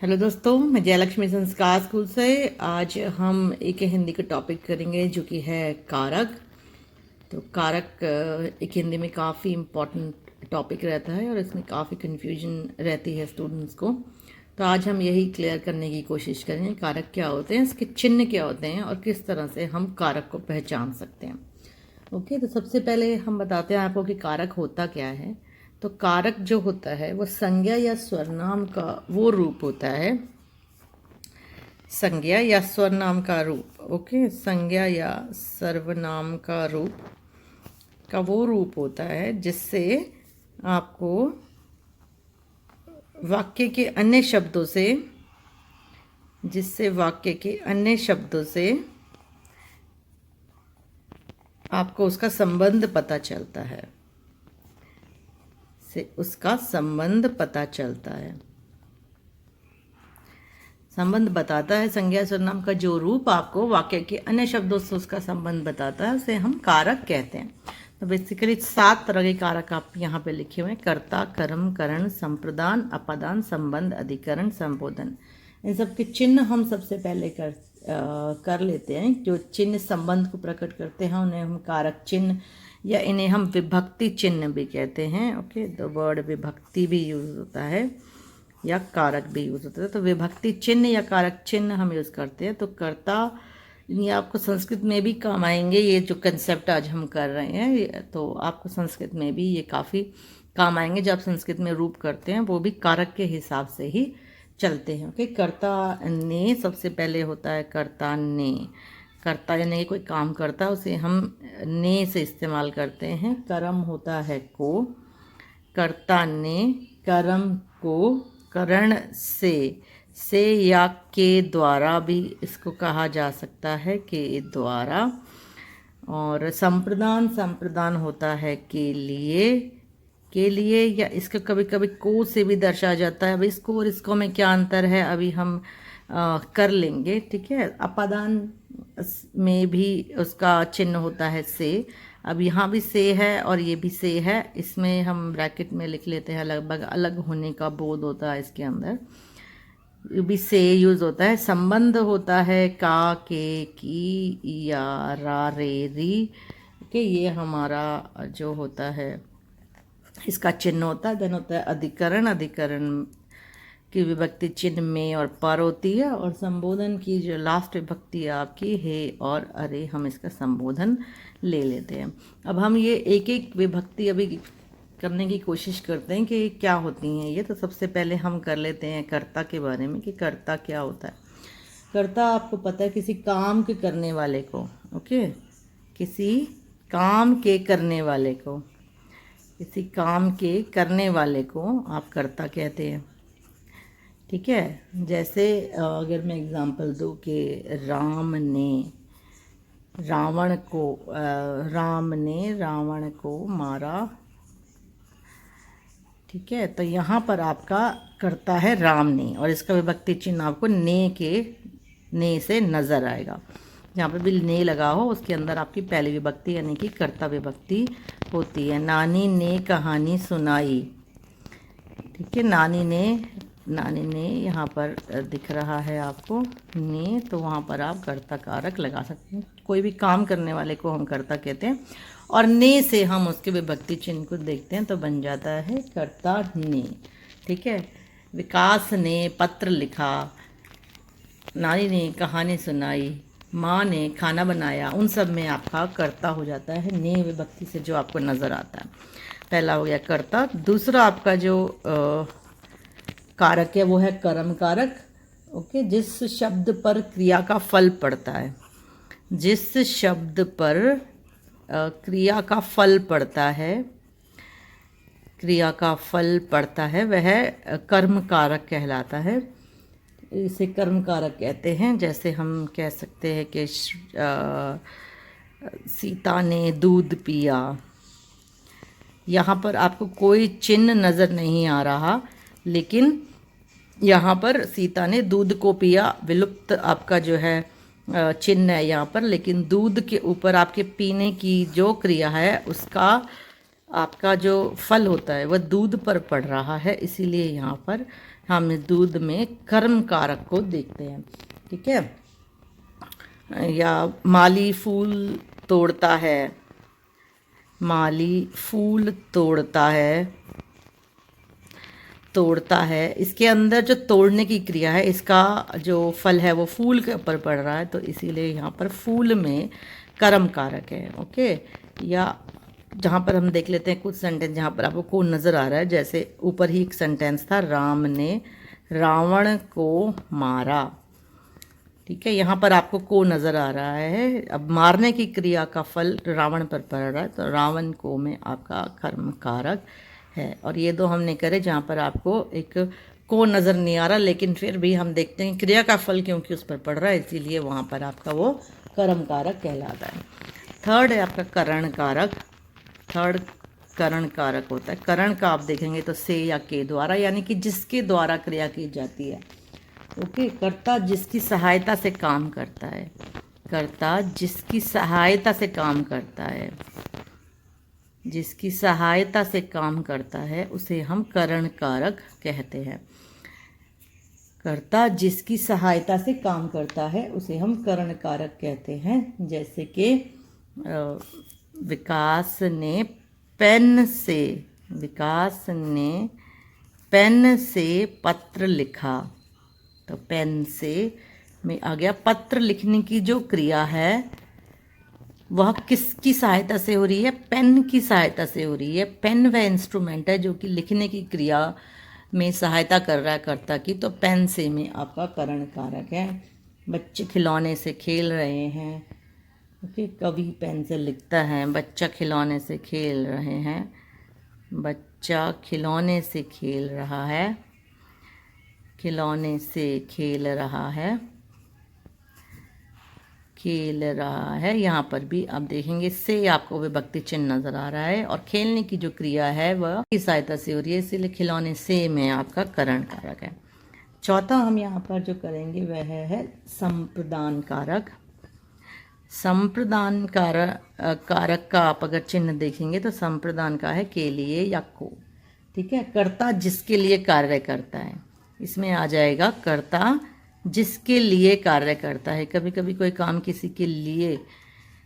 Hello दोस्तों, मैं जयलक्ष्मी संस्कार स्कूल से। आज हम एक हिंदी का टॉपिक करेंगे जो कि है कारक। तो कारक एक हिंदी में काफ़ी इम्पोर्टेंट टॉपिक रहता है और इसमें काफ़ी कन्फ्यूजन रहती है स्टूडेंट्स को। तो आज हम यही क्लियर करने की कोशिश करेंगे कारक क्या होते हैं, इसके चिन्ह क्या होते हैं और किस तरह से हम कारक को पहचान सकते हैं। ओके, तो सबसे पहले हम बताते हैं आपको कि कारक होता क्या है। तो कारक जो होता है वो संज्ञा या स्वरनाम का वो रूप होता है, संज्ञा या स्वरनाम का रूप। ओके, संज्ञा या सर्वनाम का रूप का वो रूप होता है जिससे आपको वाक्य के अन्य शब्दों से आपको उसका संबंध पता चलता है, संबंध बताता है। संज्ञा सर्वनाम का जो रूप आपको वाक्य के अन्य शब्दों से उसका संबंध बताता है उसे हम कारक कहते हैं। तो बेसिकली 7 तरह के कारक आप यहाँ पे लिखे हुए हैं: कर्ता, कर्म, करण, संप्रदान, अपादान, संबंध, अधिकरण, संबोधन। इन सब के चिन्ह हम सबसे पहले कर लेते हैं। जो चिन्ह संबंध को प्रकट करते हैं उन्हें हम कारक चिन्ह या इन्हें हम विभक्ति चिन्ह भी कहते हैं। ओके, द वर्ड विभक्ति भी यूज होता है या कारक भी यूज होता है। तो विभक्ति चिन्ह या कारक चिन्ह हम यूज़ करते हैं। तो कर्ता ये आपको संस्कृत में भी काम आएंगे। ये जो कंसेप्ट आज हम कर रहे हैं तो आपको संस्कृत में भी ये काफ़ी काम आएंगे। जब आप संस्कृत में रूप करते हैं वो भी कारक के हिसाब से ही चलते हैं। ओके, कर्ता ने सबसे पहले होता है कर्ता ने। कर्ता यानी कि कोई काम करता है उसे हम ने से इस्तेमाल करते हैं। कर्म होता है को। कर्ता ने कर्म को करण से या के द्वारा भी इसको कहा जा सकता है, के द्वारा। और संप्रदान होता है के लिए या इसका कभी कभी को से भी दर्शाया जाता है। अब इसको और इसको में क्या अंतर है अभी हम कर लेंगे, ठीक है। अपादान में भी उसका चिन्ह होता है से। अब यहाँ भी से है और ये भी से है, इसमें हम ब्रैकेट में लिख लेते हैं। लगभग अलग होने का बोध होता है इसके अंदर, भी से यूज़ होता है। संबंध होता है का, के, की या रा, रे, री के। ये हमारा जो होता है इसका चिन्ह होता है। देन होता है अधिकरण की विभक्ति चिन्ह में और पर होती है। और संबोधन की जो लास्ट विभक्ति आपकी है और अरे, हम इसका संबोधन ले लेते हैं। अब हम ये एक एक विभक्ति अभी करने की कोशिश करते हैं कि क्या होती हैं ये। तो सबसे पहले हम कर लेते हैं कर्ता के बारे में कि कर्ता क्या होता है। कर्ता आपको पता है किसी काम के करने वाले को। ओके, किसी काम के करने वाले को आप कर्ता कहते हैं, ठीक है। जैसे अगर मैं एग्जांपल दूँ कि राम ने रावण को मारा, ठीक है। तो यहाँ पर आपका कर्ता है राम ने और इसका विभक्ति चिन्ह आपको ने से नज़र आएगा। जहाँ पर भी ने लगा हो उसके अंदर आपकी पहली विभक्ति यानी कि कर्ता विभक्ति होती है। नानी ने कहानी सुनाई, ठीक है। नानी ने यहाँ पर दिख रहा है आपको ने, तो वहाँ पर आप कर्ता कारक लगा सकते हैं। कोई भी काम करने वाले को हम कर्ता कहते हैं और ने से हम उसके विभक्ति चिन्ह को देखते हैं तो बन जाता है कर्ता ने, ठीक है। विकास ने पत्र लिखा, नानी ने कहानी सुनाई, माँ ने खाना बनाया, उन सब में आपका कर्ता हो जाता है ने विभक्ति से जो आपको नज़र आता है। पहला हो गया कर्ता। दूसरा आपका जो कारक है वो है कर्म कारक। ओके, जिस शब्द पर क्रिया का फल पड़ता है, वह कर्म कारक कहलाता है। इसे कर्म कारक कहते हैं। जैसे हम कह सकते हैं कि सीता ने दूध पिया। यहाँ पर आपको कोई चिन्ह नज़र नहीं आ रहा, लेकिन यहाँ पर सीता ने दूध को पिया विलुप्त आपका जो है चिन्ह है यहाँ पर, लेकिन दूध के ऊपर आपके पीने की जो क्रिया है उसका आपका जो फल होता है वह दूध पर पड़ रहा है, इसीलिए यहाँ पर हम दूध में कर्म कारक को देखते हैं। ठीक है। या माली फूल तोड़ता है, माली फूल तोड़ता है, इसके अंदर जो तोड़ने की क्रिया है, इसका जो फल है वो फूल के ऊपर पड़ रहा है, तो इसीलिए यहाँ पर फूल में कर्म कारक है। ओके। या जहाँ पर हम देख लेते हैं कुछ सेंटेंस जहाँ पर आपको को नज़र आ रहा है, जैसे ऊपर ही एक सेंटेंस था, राम ने रावण को मारा। ठीक है, यहाँ पर आपको को नज़र आ रहा है। अब मारने की क्रिया का फल रावण पर पड़ रहा है, तो रावण को में आपका कर्म कारक है। और ये दो हमने करे जहाँ पर आपको एक को नज़र नहीं आ रहा, लेकिन फिर भी हम देखते हैं क्रिया का फल क्योंकि उस पर पड़ रहा है, इसीलिए वहाँ पर आपका वो कर्म कारक कहलाता है। थर्ड है आपका करण कारक। थर्ड करण कारक होता है। करण का आप देखेंगे तो से या के द्वारा, यानी कि जिसके द्वारा क्रिया की जाती है। ओके। कर्ता जिसकी सहायता से काम करता है, कर्ता जिसकी सहायता से काम करता है, जिसकी सहायता से काम करता है उसे हम करण कारक कहते हैं। कर्ता जिसकी सहायता से काम करता है उसे हम करण कारक कहते हैं। जैसे कि विकास ने पेन से पत्र लिखा, तो पेन से में आ गया। पत्र लिखने की जो क्रिया है वह किसकी सहायता से हो रही है? पेन की सहायता से हो रही है। पेन वह इंस्ट्रूमेंट है जो कि लिखने की क्रिया में सहायता कर रहा है कर्ता की, तो पेन से में आपका करण कारक है। बच्चे खिलौने से खेल रहे हैं। ओके। कवि पेन से लिखता है, बच्चा खिलौने से खेल रहे हैं, बच्चा खिलौने से खेल रहा है, खिलौने से खेल रहा है, खेल रहा है। यहाँ पर भी आप देखेंगे से आपको विभक्ति चिन्ह नज़र आ रहा है, और खेलने की जो क्रिया है वह की सहायता से हो रही है, इसीलिए खिलौने से में आपका करण कारक है। चौथा हम यहाँ पर जो करेंगे वह है संप्रदान कारक। संप्रदान कारक का आप अगर चिन्ह देखेंगे तो संप्रदान का है के लिए या को। ठीक है। कर्ता जिसके लिए कार्य करता है, इसमें आ जाएगा कर्ता जिसके लिए कार्य करता है। कभी कभी कोई काम किसी के लिए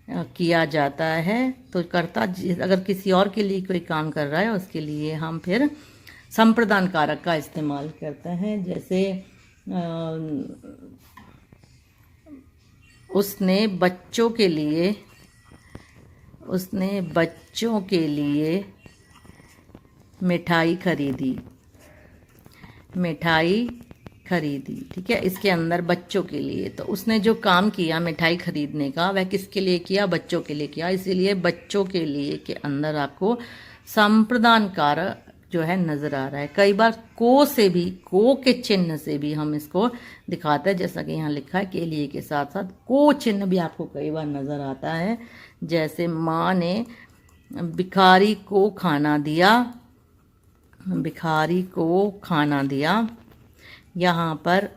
किया जाता है, तो कर्ता अगर किसी और के लिए कोई काम कर रहा है उसके लिए हम फिर संप्रदान कारक का इस्तेमाल करते हैं। जैसे उसने बच्चों के लिए मिठाई खरीदी। ठीक है। इसके अंदर बच्चों के लिए, तो उसने जो काम किया मिठाई खरीदने का वह किसके लिए किया? बच्चों के लिए किया, इसीलिए बच्चों के लिए के अंदर आपको संप्रदान कारक जो है नज़र आ रहा है। कई बार को के चिन्ह से भी हम इसको दिखाते हैं, जैसा कि यहाँ लिखा है के लिए के साथ साथ को चिन्ह भी आपको कई बार नज़र आता है। जैसे माँ ने भिखारी को खाना दिया, यहाँ पर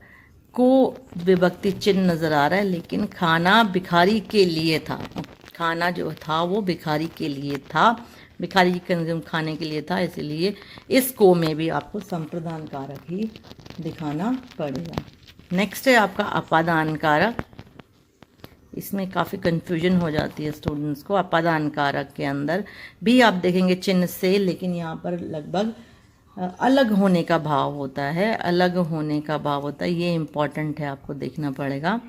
को विभक्ति चिन्ह नज़र आ रहा है, लेकिन खाना भिखारी के लिए था। खाना जो था वो भिखारी के लिए था, भिखारी की कंज्यूम खाने के लिए था, इसलिए इस को में भी आपको संप्रदान कारक ही दिखाना पड़ेगा। नेक्स्ट है आपका अपादान कारक। इसमें काफ़ी कन्फ्यूजन हो जाती है स्टूडेंट्स को। अपादान कारक के अंदर भी आप देखेंगे चिन्ह से, लेकिन यहाँ पर लगभग अलग होने का भाव होता है। ये इम्पॉर्टेंट है, आपको देखना पड़ेगा।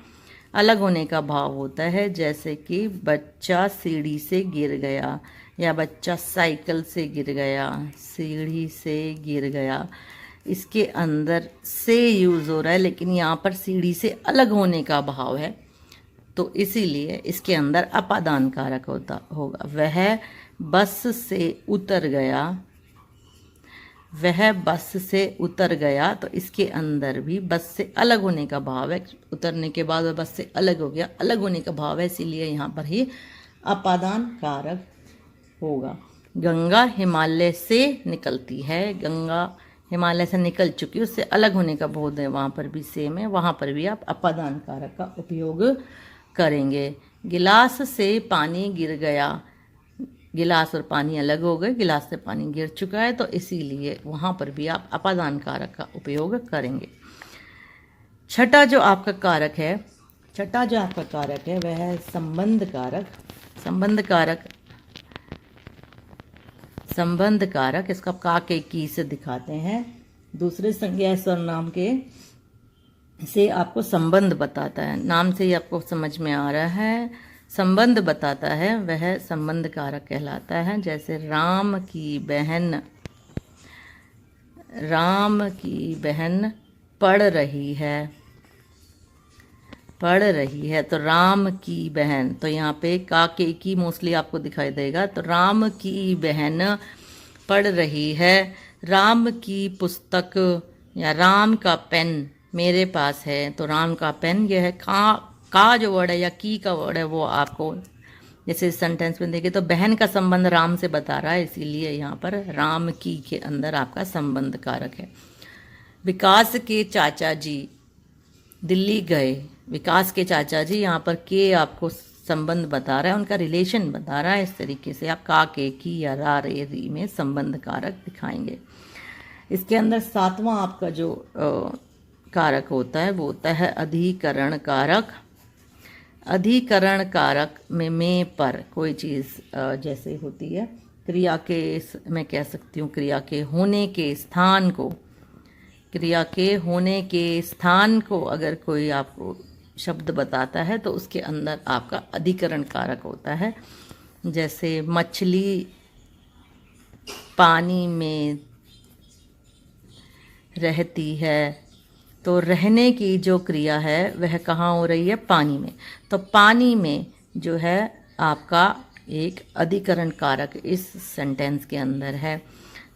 अलग होने का भाव होता है, जैसे कि बच्चा सीढ़ी से गिर गया, या बच्चा साइकिल से गिर गया, सीढ़ी से गिर गया। इसके अंदर से यूज़ हो रहा है, लेकिन यहाँ पर सीढ़ी से अलग होने का भाव है, तो इसीलिए इसके अंदर अपादान कारक होगा। वह बस से उतर गया, तो इसके अंदर भी बस से अलग होने का भाव है। उतरने के बाद वह बस से अलग हो गया, अलग होने का भाव है, इसीलिए यहाँ पर ही अपादान कारक होगा। गंगा हिमालय से निकलती है, गंगा हिमालय से निकल चुकी, उससे अलग होने का बोध है, वहाँ पर भी सेम है, वहाँ पर भी आप अपादान कारक का उपयोग करेंगे। गिलास से पानी गिर गया, गिलास और पानी अलग हो गए, गिलास से पानी गिर चुका है, तो इसीलिए वहाँ पर भी आप अपादान कारक का उपयोग करेंगे। छठा जो आपका कारक है, वह है संबंध कारक। संबंध कारक इसको आप का के की से दिखाते हैं। दूसरे संज्ञा सर्वनाम के से आपको संबंध बताता है, नाम से ही आपको समझ में आ रहा है, संबंध बताता है, वह संबंध कारक कहलाता है। जैसे राम की बहन पढ़ रही है, तो राम की बहन, तो यहाँ पे का के की मोस्टली आपको दिखाई देगा। तो राम की बहन पढ़ रही है, राम की पुस्तक या राम का पेन मेरे पास है, तो राम का पेन, यह है का जो वर्ड है या की का वर्ड है वो आपको जैसे इस सेंटेंस में देखें तो बहन का संबंध राम से बता रहा है, इसीलिए यहाँ पर राम की के अंदर आपका संबंध कारक है। विकास के चाचा जी दिल्ली गए, विकास के चाचा जी, यहाँ पर के आपको संबंध बता रहा है, उनका रिलेशन बता रहा है। इस तरीके से आप का के की या रा रे री में संबंध कारक दिखाएंगे। इसके अंदर सातवां आपका जो कारक होता है वो होता है अधिकरण कारक। अधिकरण कारक में पर कोई चीज़ जैसे होती है क्रिया के, मैं कह सकती हूँ क्रिया के होने के स्थान को अगर कोई आपको शब्द बताता है तो उसके अंदर आपका अधिकरण कारक होता है। जैसे मछली पानी में रहती है, तो रहने की जो क्रिया है वह कहाँ हो रही है, पानी में। तो पानी में जो है आपका एक अधिकरण कारक इस सेंटेंस के अंदर है।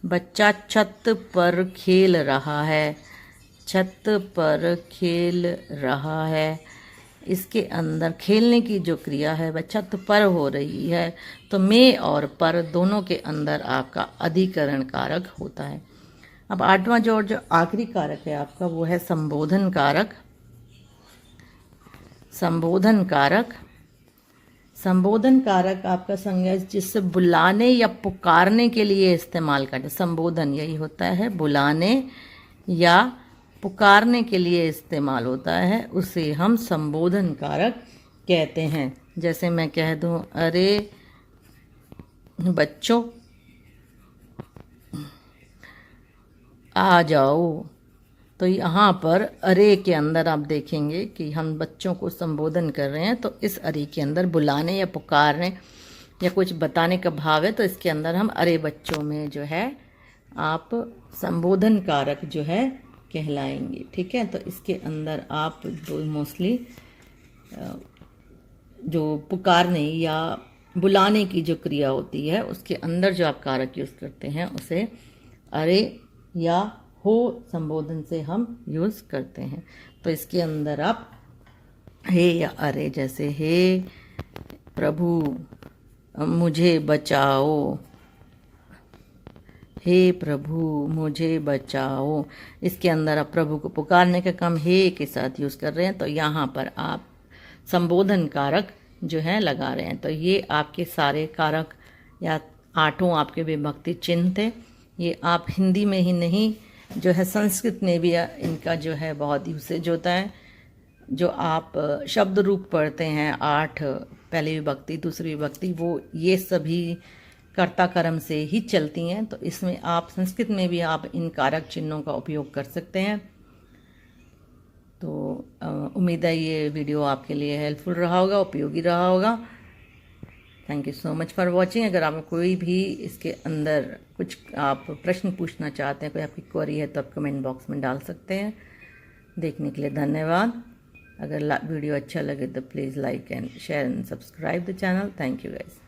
बच्चा छत पर खेल रहा है, इसके अंदर खेलने की जो क्रिया है वह छत पर हो रही है, तो में और पर दोनों के अंदर आपका अधिकरण कारक होता है। अब आठवां जो आखिरी कारक है आपका वो है संबोधन कारक। संबोधन कारक आपका संज्ञा जिससे बुलाने या पुकारने के लिए इस्तेमाल करते, संबोधन यही होता है, बुलाने या पुकारने के लिए इस्तेमाल होता है, उसे हम संबोधन कारक कहते हैं। जैसे मैं कह दूं अरे बच्चों आ जाओ, तो यहाँ पर अरे के अंदर आप देखेंगे कि हम बच्चों को संबोधन कर रहे हैं, तो इस अरे के अंदर बुलाने या पुकारने या कुछ बताने का भाव है, तो इसके अंदर हम अरे बच्चों में जो है आप संबोधन कारक जो है कहलाएंगे। ठीक है, तो इसके अंदर आप जो मोस्टली जो पुकारने या बुलाने की जो क्रिया होती है उसके अंदर जो आप कारक यूज़ करते हैं उसे अरे या हो संबोधन से हम यूज़ करते हैं। तो इसके अंदर आप हे या अरे, जैसे हे प्रभु मुझे बचाओ, हे प्रभु मुझे बचाओ, इसके अंदर आप प्रभु को पुकारने का काम हे के साथ यूज़ कर रहे हैं, तो यहाँ पर आप संबोधन कारक जो है लगा रहे हैं। तो ये आपके सारे कारक या आठों आपके विभक्ति चिन्ह थे। ये आप हिंदी में ही नहीं जो है संस्कृत में भी इनका जो है बहुत यूसेज होता है। जो आप शब्द रूप पढ़ते हैं 8 पहली विभक्ति दूसरी विभक्ति, वो ये सभी कर्ता कर्म से ही चलती हैं, तो इसमें आप संस्कृत में भी आप इन कारक चिन्हों का उपयोग कर सकते हैं। तो उम्मीद है ये वीडियो आपके लिए हेल्पफुल रहा होगा, उपयोगी रहा होगा। Thank you so much for watching. अगर आपको कोई भी इसके अंदर कुछ आप प्रश्न पूछना चाहते हैं, कोई आपकी क्वेरी है, तो आप कमेंट बॉक्स में डाल सकते हैं। देखने के लिए धन्यवाद। अगर वीडियो अच्छा लगे तो please like and share and subscribe the channel. Thank you guys.